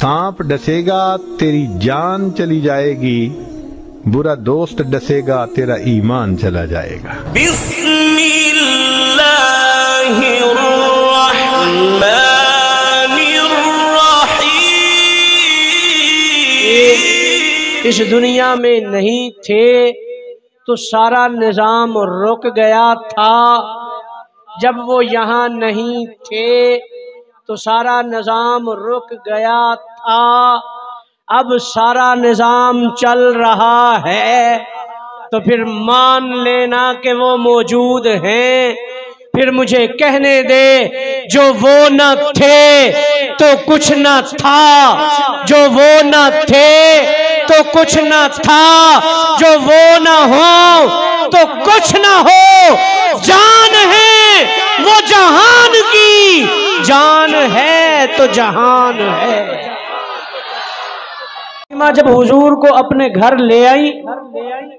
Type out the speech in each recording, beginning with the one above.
सांप डसेगा तेरी जान चली जाएगी, बुरा दोस्त डसेगा तेरा ईमान चला जाएगा। इस दुनिया में नहीं थे तो सारा निजाम रुक गया था, जब वो यहाँ नहीं थे तो सारा निजाम रुक गया था। अब सारा निजाम चल रहा है तो फिर मान लेना कि वो मौजूद हैं। फिर मुझे कहने दे, जो वो न थे तो कुछ न था, जो वो न थे तो कुछ न था, जो वो न हो तो कुछ न हो। जान है वो जहान की, जान है तो जहान है। माँ जब हुजूर को अपने घर ले आई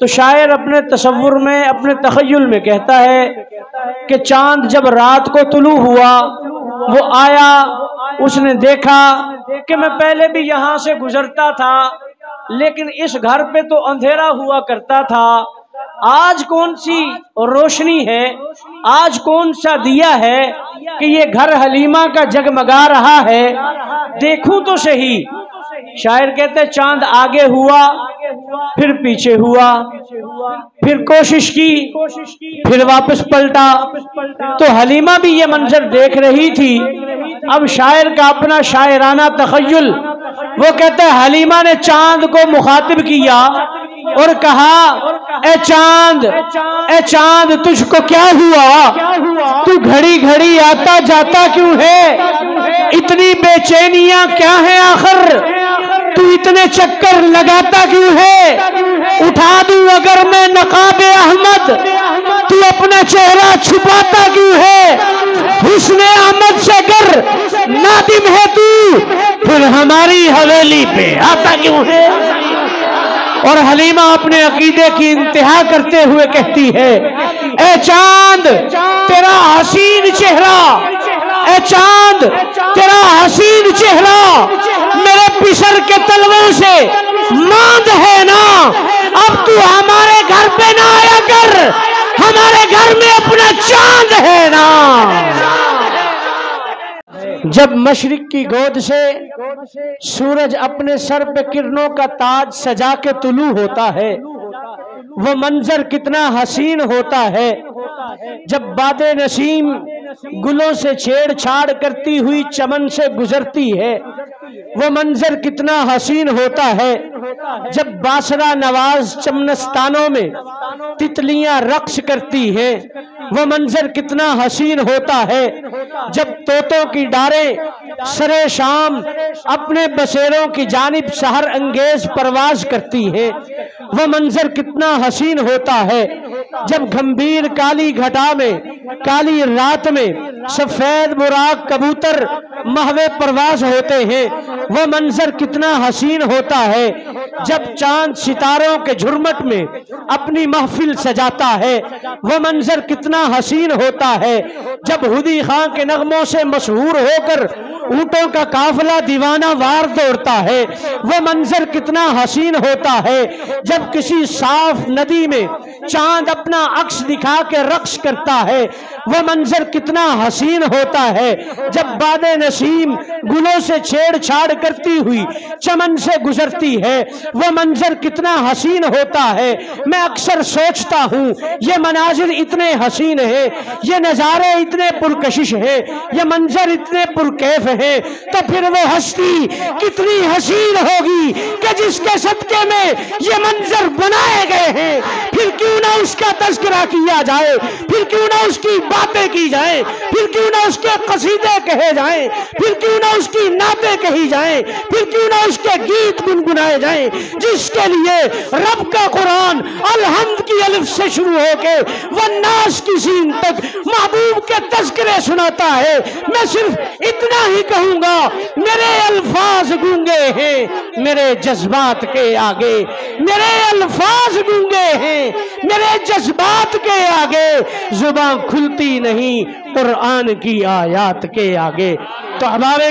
तो शायर अपने तसव्वुर में, अपने तखय्युल में कहता है कि चांद जब रात को तुलू हुआ, वो आया, उसने देखा कि मैं पहले भी यहाँ से गुजरता था लेकिन इस घर पे तो अंधेरा हुआ करता था, आज कौन सी रोशनी है, आज कौन सा दिया है कि ये घर हलीमा का जगमगा रहा है, देखूं तो सही। शायर कहते हैं चांद आगे हुआ, फिर पीछे हुआ, फिर कोशिश की, फिर वापस पलटा, तो हलीमा भी ये मंजर देख रही थी। अब शायर का अपना शायराना तखय्युल, वो कहते हैं हलीमा ने चांद को मुखातिब किया और कहा, ए चांद तुझको क्या हुआ, तू घड़ी घड़ी आता जाता क्यों है, इतनी बेचैनियां क्या है आखिर, तू इतने चक्कर लगाता क्यों है, उठा दूं अगर मैं नकाबे अहमद, तू अपना चेहरा छुपाता क्यों है, हुस्ने अहमद से अगर नादिम है तू, फिर हमारी हवेली पे आता क्यों है। और हलीमा अपने अकीदे की इंतहा करते हुए कहती है, ए चांद तेरा हसीन चेहरा, ए चांद तेरा हसीन चेहरा मेरे पिसर के तलवों से मांद है ना, अब तू हमारे घर पे ना आया कर, हमारे घर में अपना चांद है ना। जब मशरिक की गोद से सूरज अपने सर पे किरणों का ताज सजा के तुलू होता है, वो मंजर कितना हसीन होता है। जब बादे नसीम गुलों से छेड़छाड़ करती हुई चमन से गुजरती है, वो मंजर कितना हसीन होता है। जब बासरा नवाज चमनस्तानों में तितलियां रक्स करती हैं, वो मंजर कितना हसीन होता है। जब तोतों की डारें सरे शाम अपने बसेरों की जानिब सहर अंगेज परवाज करती है, वो मंजर कितना हसीन होता है। जब गंभीर काली घटा में, काली रात में सफेद बुराक कबूतर महवे परवाज होते हैं, वो मंजर कितना हसीन होता है। जब चांद सितारों के झुरमट में अपनी महफिल सजाता है, वो मंजर कितना हसीन होता है। जब हुदी खां के नगमों से मशहूर होकर ऊंटों का काफिला दीवाना वार दौड़ता है, वो मंजर कितना हसीन होता है। जब किसी साफ नदी में चांद अपना अक्स दिखा के रक्स करता है, वो मंजर कितना हसीन होता है। जब बादे नसीम गुलों से छेड़छाड़ करती हुई चमन से गुजरती है, वो मंजर कितना हसीन होता है। मैं अक्सर सोचता हूँ ये मनाजिर इतने हसीन है, ये नज़ारे इतने पुरकशिश है, ये मंजर इतने पुरकैफ है, तो फिर वो हस्ती कितनी हसीन होगी कि जिसके सदके में ये मंजर बनाए गए हैं। फिर क्यों ना उसका तज़किरा किया जाए, फिर क्यों ना उसकी बातें की जाए, फिर क्यों ना उसके कसीदे कहे जाएं, फिर क्यों ना उसकी नातें कही जाएं, फिर क्यों ना उसके गीत गुनगुनाए जाएं, जिसके लिए रब का कुरान अलहम्द की अलिफ से शुरू होके वन्नास की सीन तक महबूब के तज़किरे सुनाता है। मैं सिर्फ इतना ही कहूंगा, मेरे अल्फाज गूंगे हैं मेरे जज्बात के आगे, मेरे अल्फाज गूंगे हैं मेरे जज्बात के आगे, जुबान खुलती नहीं कुरान की आयात के आगे। तो हमारे